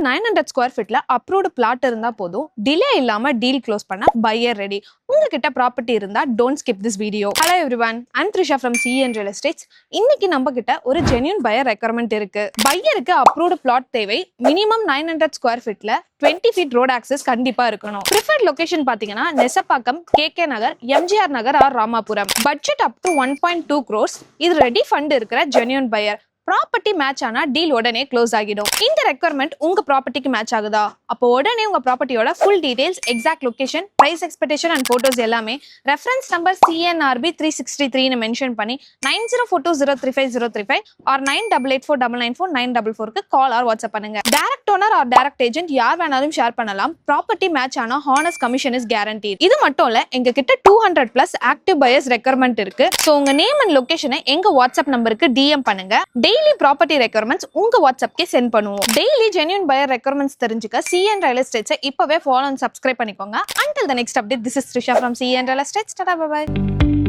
900 square ஃபீட்ல approved plot இருந்தா போதும், delay இல்லாம டீல் க்ளோஸ் பண்ண பையர் ரெடி. உங்ககிட்ட ப்ராப்பர்ட்டி இருந்தா don't skip this video. Hello everyone, I'm Trisha from CN Real Estates. இன்னைக்கு நம்ம கிட்ட ஒரு ஜென்யூன் பையர் ரெக்யர்மெண்ட் இருக்கு. பையருக்கு அப்ரூவ்டு பிளாட் தேவை. மினிமம் 900 ஸ்கொயர் ஃபீட்ல 20 ஃபீட் ரோட் ஆக்சஸ் கண்டிப்பா இருக்கணும். ப்ரிஃபர்ட் லொகேஷன் பாத்தீங்கன்னா Nesapakkam, KK Nagar, MGR Nagar or Ramapuram. Budget up to 1.2 crores. இது ரெடி ஃபண்ட் இருக்கிற ஜென்யூன் பையர். ப்ராப்பர்ட்டி மேட்ச் ஆனா டீல் உடனே க்ளோஸ் ஆகிடும். இந்த ரெக்யர்மெண்ட் உங்க ப்ராப்பர்ட்டிக்கு மேட்ச் ஆகுதா? அப்போ உடனே உங்க ப்ராப்பர்ட்டியோட full details, exact location, price expectation and photos எல்லாமே ரெஃபரன்ஸ் நம்பர் CNRB 363 னு மென்ஷன் பண்ணி 9042035035 ஆர் 9884994944 கால் ஆர் வாட்ஸ்அப் பண்ணுங்க. Direct owner or direct agent யார் வேணாலும் ஷேர் பண்ணலாம். ப்ராப்பர்ட்டி மேட்ச் ஆனா ஹானஸ்ட் கமிஷன் இஸ் கேரண்டீட். இது மட்டும் இல்ல, எங்க கிட்ட 200+ ஆக்டிவ் பையர்ஸ் ரெக்யர்மெண்ட் இருக்கு. சோ உங்க நேம் அண்ட் லொகேஷனை எங்க வாட்ஸ்அப் நம்பருக்கு DM பண்ணுங்க. டெய்லி ப்ராப்பர்ட்டி ரெக்யர்மெண்ட்ஸ் உங்க வாட்ஸ்அப்கே சென்ட் பண்ணுவோம். டெய்லி ஜென்யூன் பையர் ரெக்யர்மெண்ட்ஸ் தெரிஞ்சுக்க CN Real Estates இப்பவே ஃபாலோ அண்ட் சப்ஸ்கிரைப் பண்ணிக்கோங்க. Until the next update, this is Trisha from CN Real Estates. Bye bye.